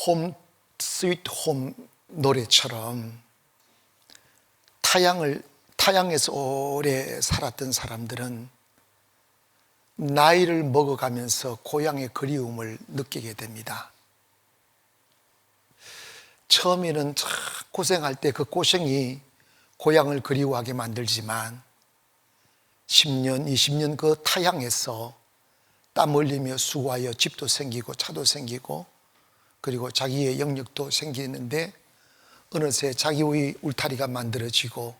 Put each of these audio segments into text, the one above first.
홈 스위트 홈 노래처럼 타양에서 오래 살았던 사람들은 나이를 먹어가면서 고향의 그리움을 느끼게 됩니다. 처음에는 참 고생할 때 그 고생이 고향을 그리워하게 만들지만 10년, 20년 그 타양에서 땀 흘리며 수고하여 집도 생기고 차도 생기고 그리고 자기의 영역도 생기는데 어느새 자기의 울타리가 만들어지고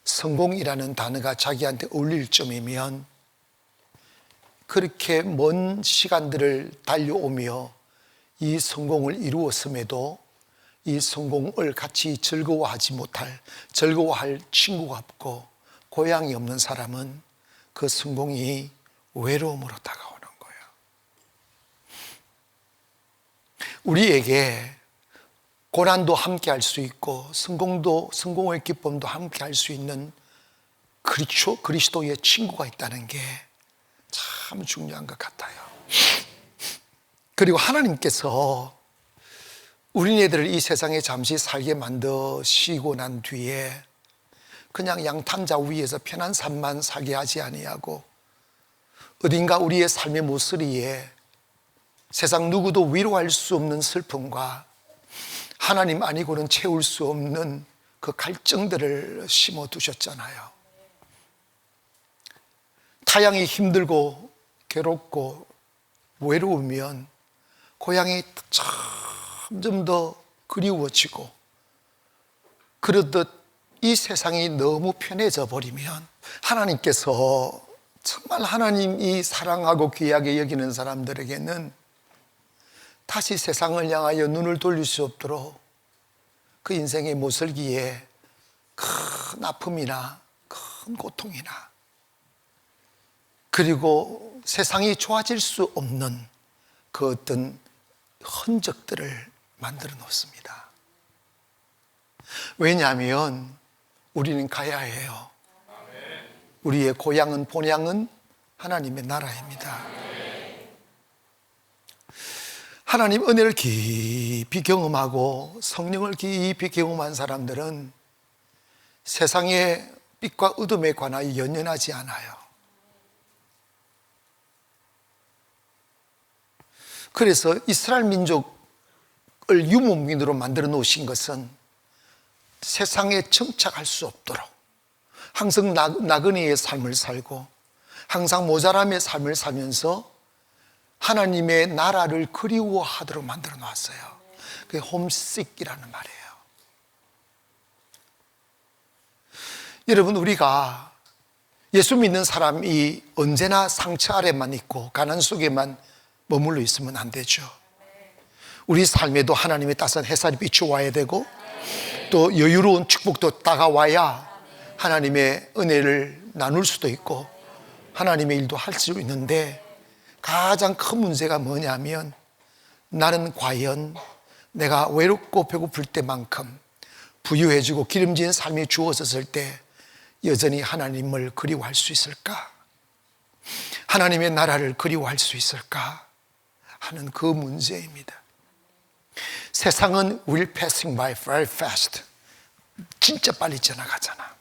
성공이라는 단어가 자기한테 어울릴 점이면 그렇게 먼 시간들을 달려오며 이 성공을 이루었음에도 이 성공을 같이 즐거워할 친구가 없고 고향이 없는 사람은 그 성공이 외로움으로 다가오는 거예요. 우리에게 고난도 함께 할 수 있고 성공의 기쁨도 함께 할 수 있는 그리스도의 친구가 있다는 게 참 중요한 것 같아요. 그리고 하나님께서 우리네들을 이 세상에 잠시 살게 만드시고 난 뒤에 그냥 양탄자 위에서 편한 삶만 살게 하지 아니하고 어딘가 우리의 삶의 모서리에 세상 누구도 위로할 수 없는 슬픔과 하나님 아니고는 채울 수 없는 그 갈증들을 심어두셨잖아요. 타양이 힘들고 괴롭고 외로우면 고향이 점점 더 그리워지고 그러듯 이 세상이 너무 편해져 버리면 하나님께서 정말 하나님이 사랑하고 귀하게 여기는 사람들에게는 다시 세상을 향하여 눈을 돌릴 수 없도록 그 인생의 모슬기에 큰 아픔이나 큰 고통이나 그리고 세상이 좋아질 수 없는 그 어떤 흔적들을 만들어 놓습니다. 왜냐하면 우리는 가야 해요. 우리의 고향은 본향은 하나님의 나라입니다. 하나님 은혜를 깊이 경험하고 성령을 깊이 경험한 사람들은 세상의 빛과 어둠에 관하여 연연하지 않아요. 그래서 이스라엘 민족을 유목민으로 만들어 놓으신 것은 세상에 정착할 수 없도록 항상 나그네의 삶을 살고 항상 모자람의 삶을 살면서 하나님의 나라를 그리워하도록 만들어 놨어요. 그게 홈식이라는 말이에요. 여러분, 우리가 예수 믿는 사람이 언제나 상처 아래만 있고 가난 속에만 머물러 있으면 안 되죠. 우리 삶에도 하나님의 따스한 햇살이 비추어와야 되고 또 여유로운 축복도 다가와야 하나님의 은혜를 나눌 수도 있고 하나님의 일도 할 수 있는데 가장 큰 문제가 뭐냐면 나는 과연 내가 외롭고 배고플 때만큼 부유해지고 기름진 삶이 주어졌을 때 여전히 하나님을 그리워할 수 있을까? 하나님의 나라를 그리워할 수 있을까? 하는 그 문제입니다. 세상은 will passing by very fast. 진짜 빨리 지나가잖아.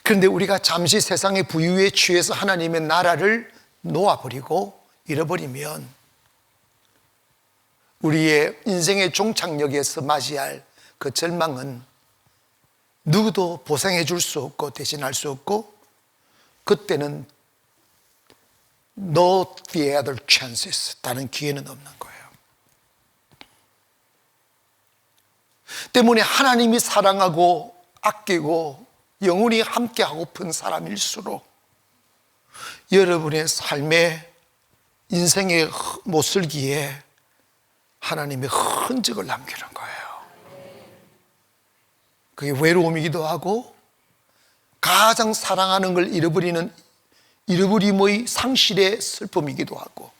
그런데 우리가 잠시 세상의 부유에 취해서 하나님의 나라를 놓아버리고 잃어버리면 우리의 인생의 종착역에서 맞이할 그 절망은 누구도 보상해 줄 수 없고 대신할 수 없고 그때는 no the other chances, 다른 기회는 없는 거예요. 때문에 하나님이 사랑하고 아끼고 영원히 함께하고픈 사람일수록 여러분의 삶의 인생의 모슬기에 하나님의 흔적을 남기는 거예요. 그게 외로움이기도 하고 가장 사랑하는 걸 잃어버림의 상실의 슬픔이기도 하고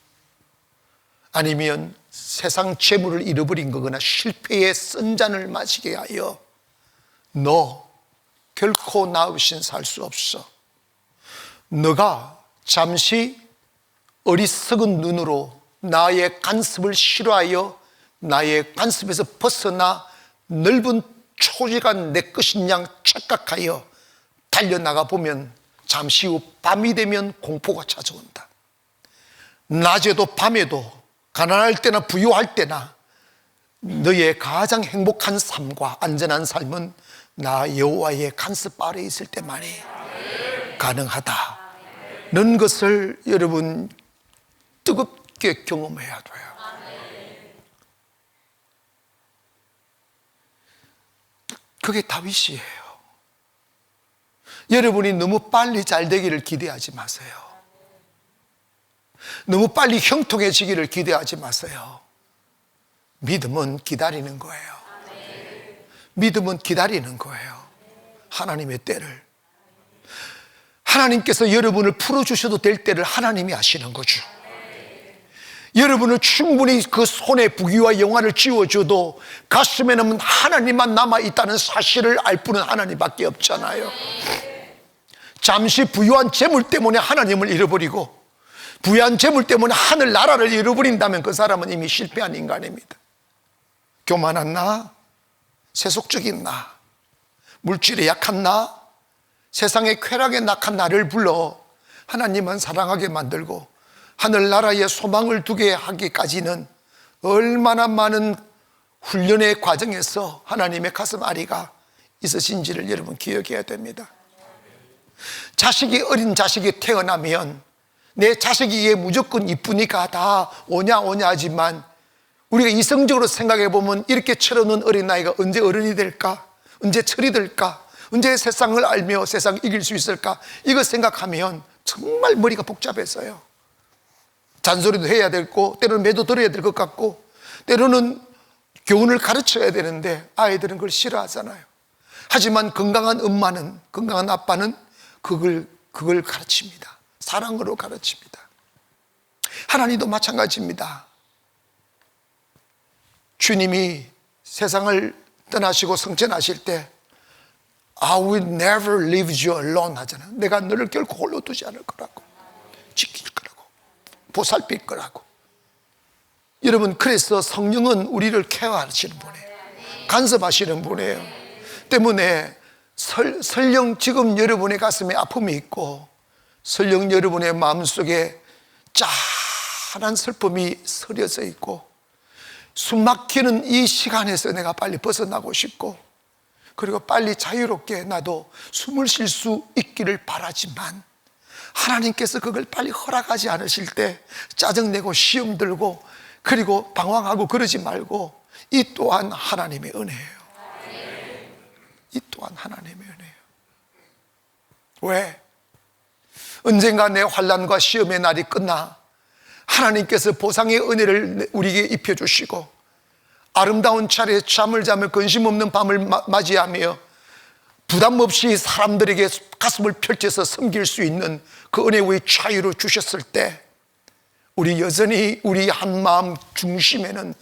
아니면 세상 재물을 잃어버린 거거나 실패의 쓴 잔을 마시게 하여 너 결코 나 없인 살 수 없어. 너가 잠시 어리석은 눈으로 나의 간섭을 싫어하여 나의 관습에서 벗어나 넓은 초지가 내 것인 양 착각하여 달려나가 보면 잠시 후 밤이 되면 공포가 찾아온다. 낮에도 밤에도 가난할 때나 부유할 때나 너의 가장 행복한 삶과 안전한 삶은 나 여호와의 간섭 아래 있을 때만이 가능하다. 는 것을 여러분 뜨겁게 경험해야 돼요. 그게 다윗이에요. 여러분이 너무 빨리 잘 되기를 기대하지 마세요. 너무 빨리 형통해지기를 기대하지 마세요. 믿음은 기다리는 거예요. 믿음은 기다리는 거예요. 하나님의 때를. 하나님께서 여러분을 풀어주셔도 될 때를 하나님이 아시는 거죠. 여러분을 충분히 그 손에 부귀와 영화를 쥐어줘도 가슴에는 하나님만 남아있다는 사실을 알 뿐은 하나님밖에 없잖아요. 잠시 부유한 재물 때문에 하나님을 잃어버리고 부유한 재물 때문에 하늘 나라를 잃어버린다면 그 사람은 이미 실패한 인간입니다. 교만한 나, 세속적인 나, 물질에 약한 나, 세상의 쾌락에 낙한 나를 불러 하나님은 사랑하게 만들고 하늘나라에 소망을 두게 하기까지는 얼마나 많은 훈련의 과정에서 하나님의 가슴 아리가 있으신지를 여러분 기억해야 됩니다. 어린 자식이 태어나면 내 자식이 이게 무조건 이쁘니까 다 오냐 하지만 우리가 이성적으로 생각해 보면 이렇게 철없는 어린아이가 언제 어른이 될까? 언제 철이 들까? 언제 세상을 알며 세상을 이길 수 있을까? 이거 생각하면 정말 머리가 복잡해서요. 잔소리도 해야 되고 때로는 매도 들어야 될 것 같고 때로는 교훈을 가르쳐야 되는데 아이들은 그걸 싫어하잖아요. 하지만 건강한 엄마는, 건강한 아빠는 그걸 가르칩니다. 사랑으로 가르칩니다. 하나님도 마찬가지입니다. 주님이 세상을 떠나시고 성천하실 때 I will never leave you alone 하잖아요. 내가 너를 결코 홀로 두지 않을 거라고, 지킬 거라고, 보살필 거라고. 여러분, 그래서 성령은 우리를 케어하시는 분이에요. 간섭하시는 분이에요. 때문에 설령 지금 여러분의 가슴에 아픔이 있고 설령 여러분의 마음속에 짠한 슬픔이 서려져 있고 숨막히는 이 시간에서 내가 빨리 벗어나고 싶고 그리고 빨리 자유롭게 나도 숨을 쉴 수 있기를 바라지만 하나님께서 그걸 빨리 허락하지 않으실 때 짜증내고 시험 들고 그리고 방황하고 그러지 말고 이 또한 하나님의 은혜예요. 이 또한 하나님의 은혜예요. 왜? 언젠가 내 환난과 시험의 날이 끝나 하나님께서 보상의 은혜를 우리에게 입혀주시고 아름다운 차례에 잠을 자며 근심 없는 밤을 맞이하며 부담 없이 사람들에게 가슴을 펼쳐서 섬길 수 있는 그 은혜의 자유를 주셨을 때 우리 여전히 우리 한마음 중심에는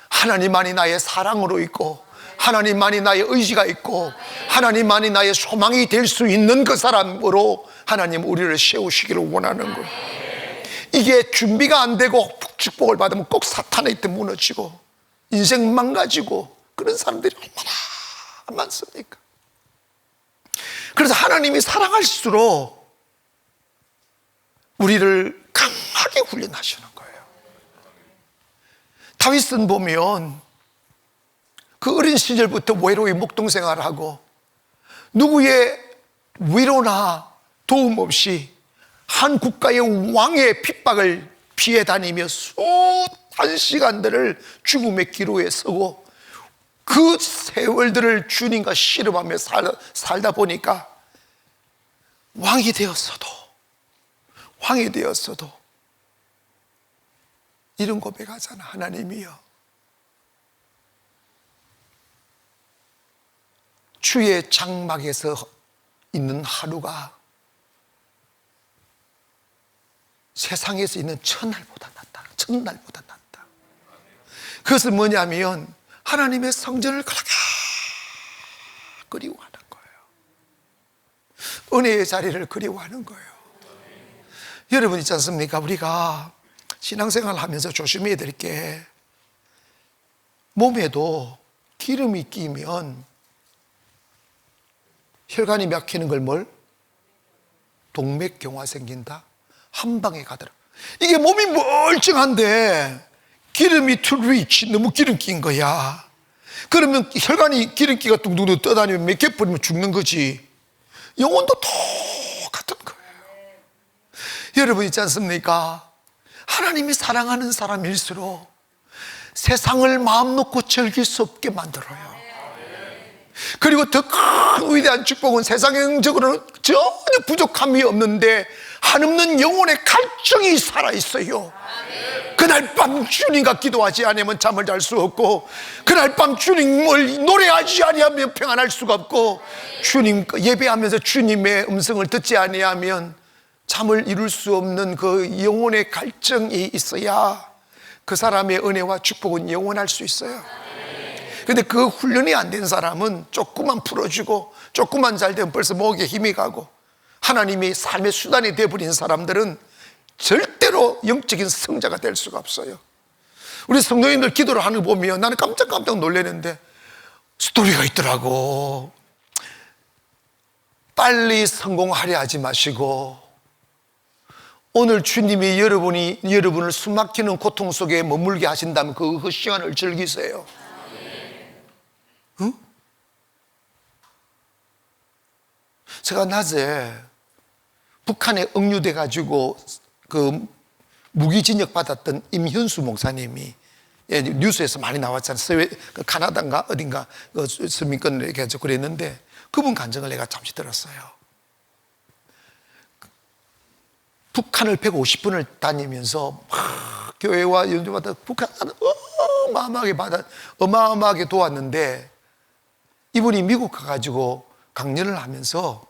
하나님만이 나의 사랑으로 있고 하나님만이 나의 의지가 있고 하나님만이 나의 소망이 될 수 있는 그 사람으로 하나님 우리를 세우시기를 원하는 거예요. 이게 준비가 안 되고 축복을 받으면 꼭 사탄의 때 무너지고 인생 망가지고 그런 사람들이 얼마나 많습니까? 그래서 하나님이 사랑할수록 우리를 강하게 훈련하시는 거예요. 다윗은 보면 그 어린 시절부터 외로이 목동생활을 하고 누구의 위로나 도움 없이 한 국가의 왕의 핍박을 피해 다니며 숱한 시간들을 죽음의 기로에 서고 그 세월들을 주님과 씨름하며 살다 보니까 왕이 되었어도 이런 고백하잖아. 하나님이여, 주의 장막에서 있는 하루가 세상에서 있는 첫날보다 낫다. 그것은 뭐냐면 하나님의 성전을 그렇게 그리워하는 거예요. 은혜의 자리를 그리워하는 거예요. 여러분 있지 않습니까? 우리가 신앙생활을 하면서 조심해야 될 게 몸에도 기름이 끼면 혈관이 막히는 걸 뭘? 동맥경화 생긴다. 한 방에 가더라. 이게 몸이 멀쩡한데 기름이 too rich, 너무 기름 낀 거야. 그러면 혈관이 기름기가 둥둥둥 떠다니면 몇 개 뿌리면 죽는 거지. 영혼도 똑같은 거예요. 여러분 있지 않습니까? 하나님이 사랑하는 사람일수록 세상을 마음 놓고 즐길 수 없게 만들어요. 그리고 더 큰 위대한 축복은 세상적으로는 전혀 부족함이 없는데 한없는 영혼의 갈증이 살아있어요. 그날 밤 주님과 기도하지 않으면 잠을 잘 수 없고, 그날 밤 주님을 노래하지 아니하면 평안할 수가 없고, 주님 예배하면서 주님의 음성을 듣지 아니하면 잠을 이룰 수 없는 그 영혼의 갈증이 있어야 그 사람의 은혜와 축복은 영원할 수 있어요. 근데 그 훈련이 안 된 사람은 조금만 풀어주고 조금만 잘 되면 벌써 목에 힘이 가고, 하나님이 삶의 수단이 되어버린 사람들은 절대로 영적인 성자가 될 수가 없어요. 우리 성도님들 기도를 하는 거 보면 나는 깜짝 놀라는데 스토리가 있더라고. 빨리 성공하려 하지 마시고, 오늘 주님이 여러분을 숨막히는 고통 속에 머물게 하신다면 그 시간을 즐기세요. 응? 제가 낮에 북한에 억류돼 가지고 그 무기징역 받았던 임현수 목사님이, 예, 뉴스에서 많이 나왔잖아요. 카나다인가 어딘가 서민권을 이렇게 해서 그랬는데 그분 간증을 내가 잠시 들었어요. 북한을 150분을 다니면서 막 교회와 연주받아 북한을 어마어마하게 도왔는데, 이분이 미국 가가지고 강연을 하면서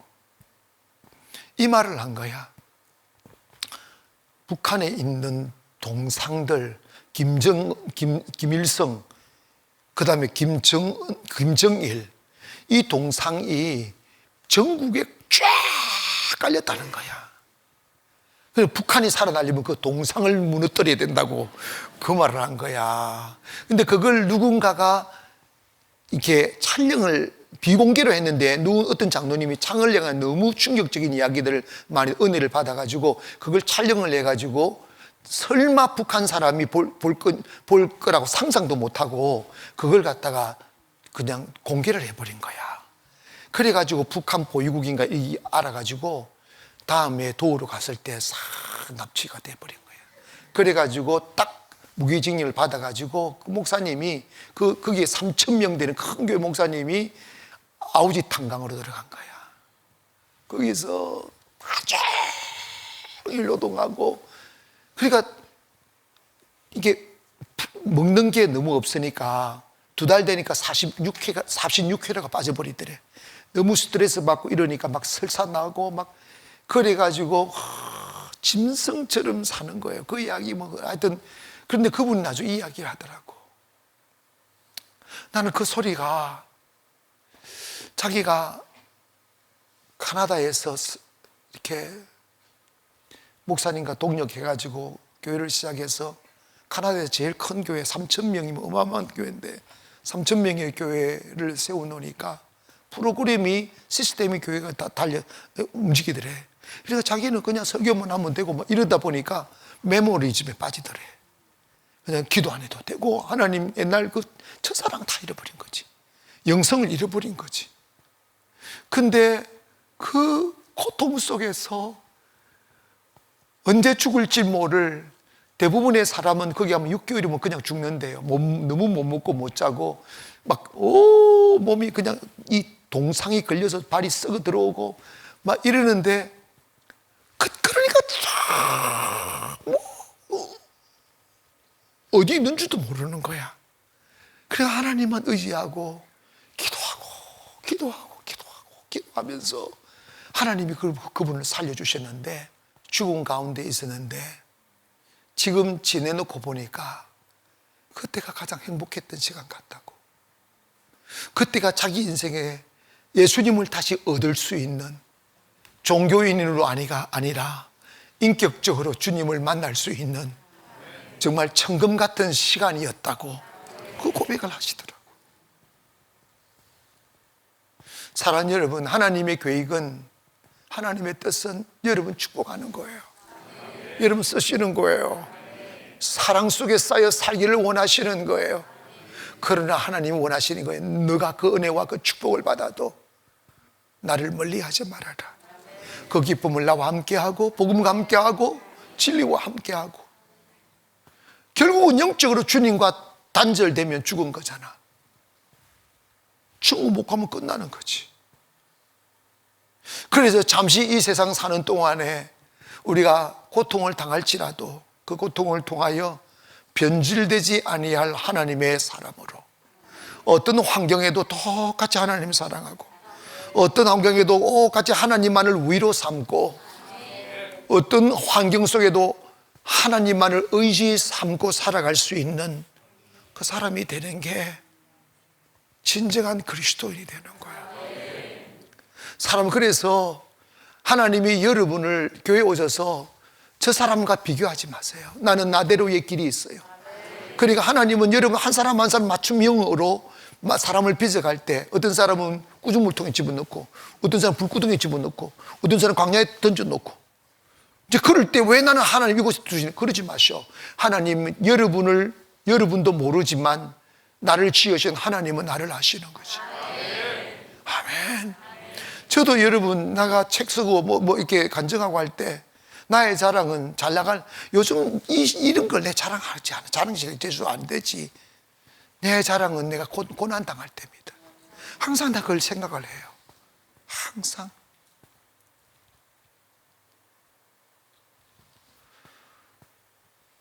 이 말을 한 거야. 북한에 있는 동상들, 김일성, 그 다음에 김정일, 이 동상이 전국에 쫙 깔렸다는 거야. 그래서 북한이 살아나려면 그 동상을 무너뜨려야 된다고 그 말을 한 거야. 근데 그걸 누군가가 이렇게 촬영을 비공개로 했는데 어떤 장로님이 창을 향한 너무 충격적인 이야기들을 많이 은혜를 받아가지고 그걸 촬영을 해가지고 설마 북한 사람이 볼 거라고 상상도 못하고 그걸 갖다가 그냥 공개를 해버린 거야. 그래가지고 북한 보위국인가 알아가지고 다음에 도우러 갔을 때 싹 납치가 돼버린 거야. 그래가지고 딱 무기징역을 받아가지고 그 목사님이 거기에 3,000명 되는 큰 교회 목사님이 아우지 탄강으로 들어간 거야. 거기서 아주 노동하고, 그러니까 이게 먹는 게 너무 없으니까 2달 되니까 46kg가 빠져버리더래. 너무 스트레스 받고 이러니까 막 설사 나고 막 그래가지고 짐승처럼 사는 거예요. 그 이야기 뭐 하여튼, 그런데 그분이 나중에 이야기를 하더라고. 나는 그 소리가 자기가 카나다에서 이렇게 목사님과 동력해가지고 교회를 시작해서 카나다에서 제일 큰 교회 3,000명이면 어마어마한 교회인데 3,000명의 교회를 세워놓으니까 프로그램이 시스템이 교회가 다 움직이더래. 그래서 자기는 그냥 설교만 하면 되고 뭐 이러다 보니까 메모리즘에 빠지더래. 그냥 기도 안 해도 되고 하나님 옛날 그 첫사랑 다 잃어버린 거지. 영성을 잃어버린 거지. 근데 그 고통 속에서 언제 죽을지 모를, 대부분의 사람은 거기 하면 6개월이면 그냥 죽는데요. 너무 못 먹고 못 자고 막 몸이 그냥 이 동상이 걸려서 발이 썩어 들어오고 막 이러는데 그러니까 어디 있는 줄도 모르는 거야. 그래서 하나님만 의지하고 기도하면서 하나님이 그분을 살려주셨는데, 죽음 가운데 있었는데 지금 지내놓고 보니까 그때가 가장 행복했던 시간 같다고. 그때가 자기 인생에 예수님을 다시 얻을 수 있는 종교인으로 아니라 인격적으로 주님을 만날 수 있는 정말 천금 같은 시간이었다고 그 고백을 하시더라고. 사랑하는 여러분, 하나님의 계획은, 하나님의 뜻은 여러분 축복하는 거예요. 여러분 쓰시는 거예요. 사랑 속에 쌓여 살기를 원하시는 거예요. 그러나 하나님이 원하시는 거예요. 너가 그 은혜와 그 축복을 받아도 나를 멀리하지 말아라. 그 기쁨을 나와 함께하고 복음과 함께하고 진리와 함께하고. 결국은 영적으로 주님과 단절되면 죽은 거잖아. 천국 못 가면 끝나는 거지. 그래서 잠시 이 세상 사는 동안에 우리가 고통을 당할지라도 그 고통을 통하여 변질되지 아니할 하나님의 사람으로, 어떤 환경에도 똑같이 하나님 사랑하고, 어떤 환경에도 똑같이 하나님만을 위로 삼고, 어떤 환경 속에도 하나님만을 의지 삼고 살아갈 수 있는 그 사람이 되는 게 진정한 그리스도인이 되는 거예요. 사람은 그래서 하나님이 여러분을 교회에 오셔서 저 사람과 비교하지 마세요. 나는 나대로의 길이 있어요. 그러니까 하나님은 여러분 한 사람 한 사람 맞춤형으로 사람을 빚어갈 때, 어떤 사람은 꾸중물통에 집어넣고, 어떤 사람은 불구덩이에 집어넣고, 어떤 사람은 광야에 던져놓고, 이제 그럴 때 왜 나는 하나님 이곳에 두시는, 그러지 마시오. 하나님은 여러분도 모르지만 나를 지으신 하나님은 나를 아시는 거지. 아멘. 저도 여러분, 나가 책 쓰고 이렇게 간증하고 할 때 나의 자랑은 잘 나갈, 요즘 이런 걸 내 자랑하지 않아. 자랑이 제수 안 되지. 내 자랑은 내가 고난 당할 때입니다. 항상 나 그걸 생각을 해요. 항상.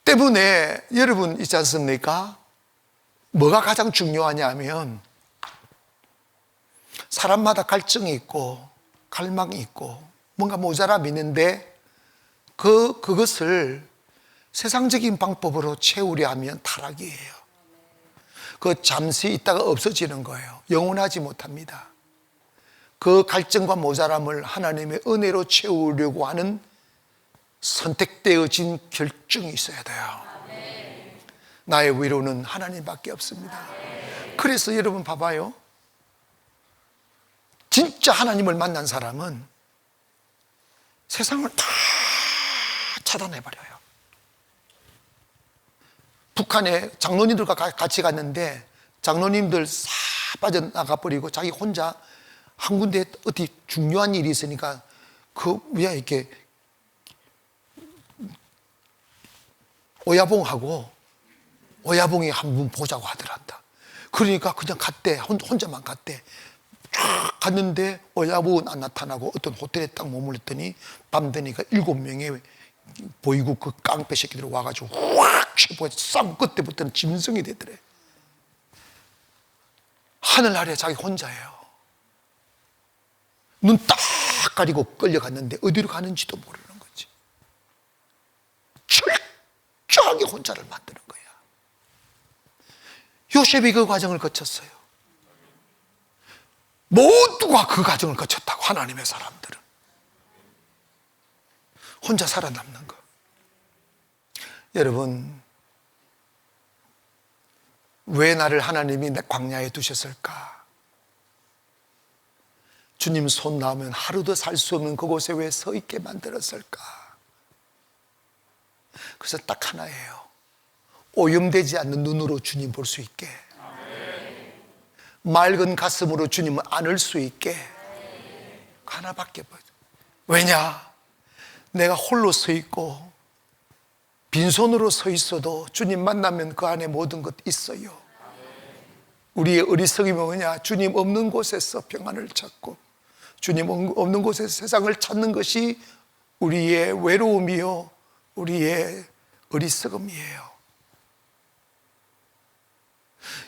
때문에 여러분 있지 않습니까? 뭐가 가장 중요하냐면, 사람마다 갈증이 있고 갈망이 있고 뭔가 모자람이 있는데 그것을 세상적인 방법으로 채우려 하면 타락이에요. 그 잠시 있다가 없어지는 거예요. 영원하지 못합니다. 그 갈증과 모자람을 하나님의 은혜로 채우려고 하는 선택되어진 결정이 있어야 돼요. 나의 위로는 하나님밖에 없습니다. 그래서 여러분 봐봐요. 진짜 하나님을 만난 사람은 세상을 다 차단해버려요. 북한에 장로님들과 같이 갔는데 장로님들 싹 빠져나가버리고 자기 혼자 한 군데 어디 중요한 일이 있으니까 왜 이렇게 오야봉이 한 분 보자고 하더란다. 그러니까 그냥 갔대. 혼자만 갔대. 쫙 갔는데 오야봉은 안 나타나고 어떤 호텔에 딱 머물렀더니 밤 되니까 7명의 보이고 그 깡패 새끼들이 와가지고 확 치고 싸움 끝때부터는 짐승이 되더래. 하늘 아래 자기 혼자예요. 눈 딱 가리고 끌려갔는데 어디로 가는지도 모르는 거지. 철저하게 혼자를 만드는 거야. 요셉이 그 과정을 거쳤어요. 모두가 그 과정을 거쳤다고. 하나님의 사람들은 혼자 살아남는 거. 여러분, 왜 나를 하나님이 광야에 두셨을까? 주님 손 나오면 하루도 살 수 없는 그곳에 왜 서 있게 만들었을까? 그래서 딱 하나예요. 오염되지 않는 눈으로 주님 볼 수 있게, 맑은 가슴으로 주님을 안을 수 있게. 하나밖에 없어요. 왜냐? 내가 홀로 서 있고 빈손으로 서 있어도 주님 만나면 그 안에 모든 것 있어요. 우리의 어리석음이 뭐냐? 주님 없는 곳에서 평안을 찾고 주님 없는 곳에서 세상을 찾는 것이 우리의 외로움이요, 우리의 어리석음이에요.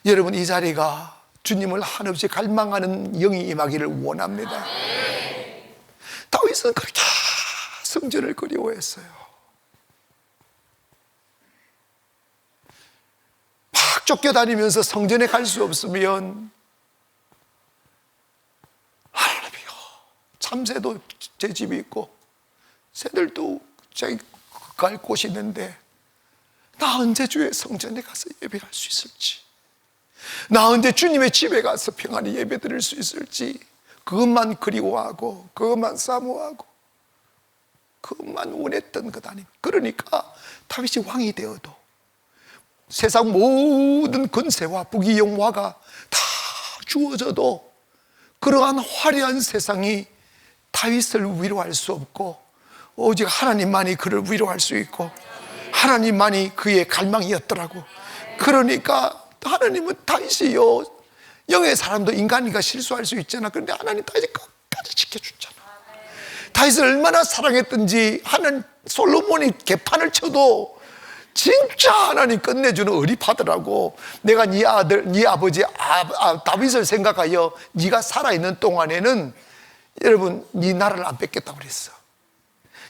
여러분, 이 자리가 주님을 한없이 갈망하는 영이 임하기를 원합니다. 다윗은 그렇게 성전을 그리워했어요. 막 쫓겨다니면서 성전에 갈 수 없으면 하나님이요, 참새도 제 집이 있고 새들도 자기 갈 곳이 있는데 나 언제 주의 성전에 가서 예배할 수 있을지. 나 언제 주님의 집에 가서 평안히 예배 드릴 수 있을지 그것만 그리워하고 그것만 사모하고 그것만 원했던 것 아닙니까? 그러니까 다윗이 왕이 되어도 세상 모든 권세와 부귀영화가 다 주어져도 그러한 화려한 세상이 다윗을 위로할 수 없고 오직 하나님만이 그를 위로할 수 있고 하나님만이 그의 갈망이었더라고. 그러니까 하나님은 다윗이요, 영의 사람도 인간이가 실수할 수 있잖아. 그런데 하나님 다윗이 끝까지 지켜주잖아. 다윗을 얼마나 사랑했든지 하나님, 솔로몬이 개판을 쳐도 진짜 하나님 끝내주는 어리파더라고. 내가 네 아들, 네 아버지 다윗을 생각하여 네가 살아있는 동안에는 여러분 네 나라를 안 뺏겠다고 그랬어.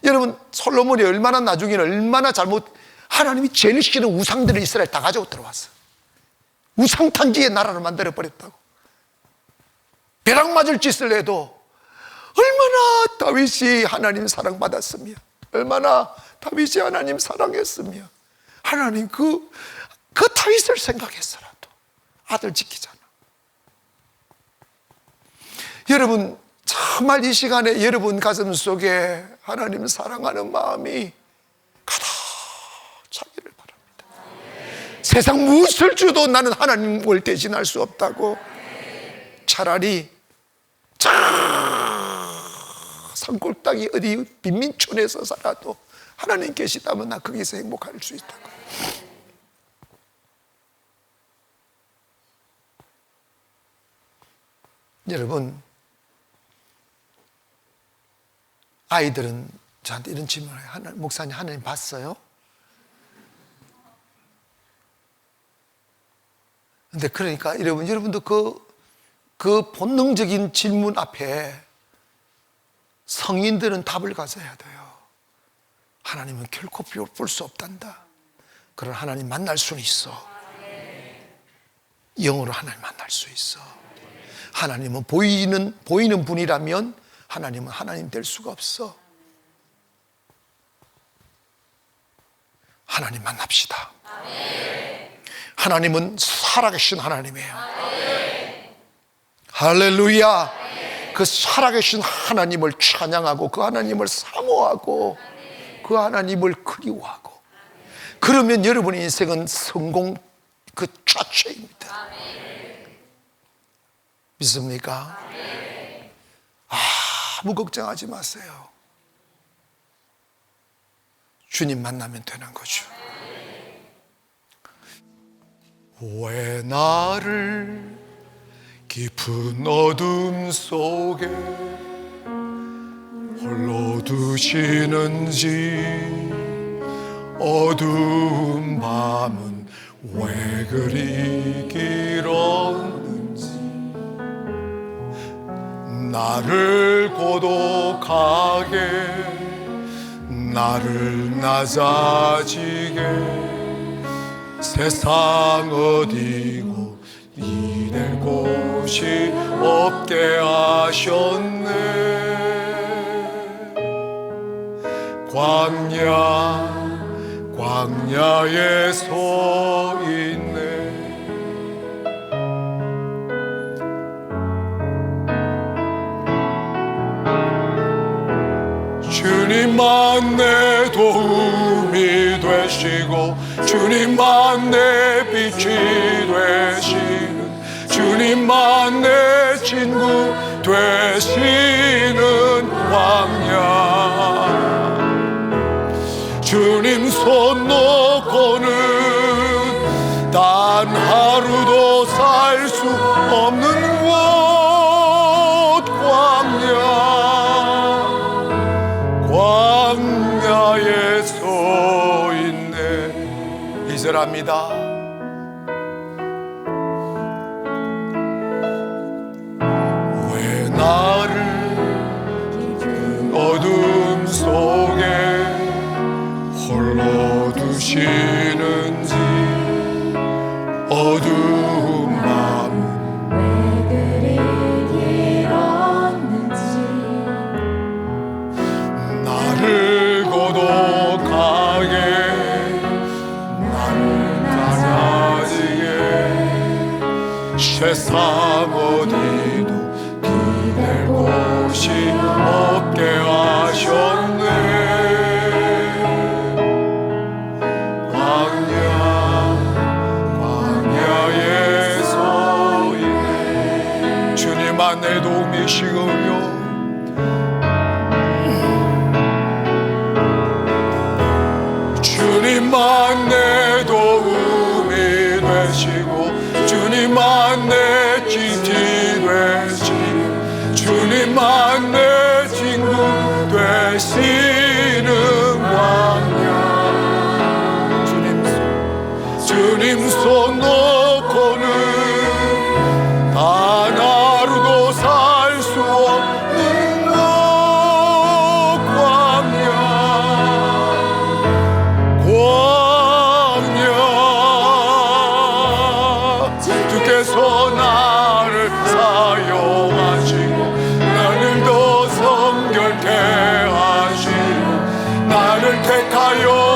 여러분 솔로몬이 얼마나 나중에는 얼마나 하나님이 제일 싫은 우상들을 이스라엘 다 가지고 들어왔어. 우상탄지의 나라를 만들어버렸다고. 벼락 맞을 짓을 해도 얼마나 다윗이 하나님 사랑받았으며 얼마나 다윗이 하나님 사랑했으며 하나님 그 다윗을 생각했어라도 아들 지키잖아. 여러분 정말 이 시간에 여러분 가슴 속에 하나님 사랑하는 마음이 가득 차기를 바랍니다. 세상 무엇을 줘도 나는 하나님을 대신할 수 없다고. 차라리 산골따기 어디 빈민촌에서 살아도 하나님 계시다면 나 거기서 행복할 수 있다고. 여러분 아이들은 저한테 이런 질문을 해요. 목사님 하나님 봤어요? 근데 그러니까 여러분도 그 본능적인 질문 앞에 성인들은 답을 가져야 돼요. 하나님은 결코 볼 수 없단다. 그런 하나님 만날 수는 있어. 영으로 하나님 만날 수 있어. 하나님은 보이는 분이라면 하나님은 하나님 될 수가 없어. 하나님 만납시다. 하나님은 살아계신 하나님이에요. 할렐루야. 그 살아계신 하나님을 찬양하고 그 하나님을 사모하고 그 하나님을 그리워하고 그러면 여러분의 인생은 성공 그 자체입니다. 믿습니까? 아무 걱정하지 마세요. 주님 만나면 되는 거죠. 왜 나를 깊은 어둠 속에 홀로 두시는지 어두운 밤은 왜 그리 길었는지 나를 고독하게 나를 낮아지게 세상 어디고 이될 곳이 없게 하셨네. 광야에 서 있네. 주님만 내 도움이 되시고 주님만 내 빛이 되시는 주님만 내 친구 되시는 광야. 주님 손 놓고는 단 하루도 살 수 없는 곳 광야에 서 있네. 이절합니다. 왜 나를 어둠 속에 홀로 두시는지 어두운 밤 왜 그리 길었는지 나를 고독하게 나를 세상 어디도 기댈 곳이 없게 하셨네. 광야에 서 있네. 주님만 내 도움이시오며 주님만 내 도움이 되시고 주님만 내 깃이 되시고 주님만 내 친구 되시는 광야. 주님 손 놓고는 단 하루도 살 수 없는 것 광야. 주께서 나를 사용하시고 나를 더 성결케 하시고 나를 택하여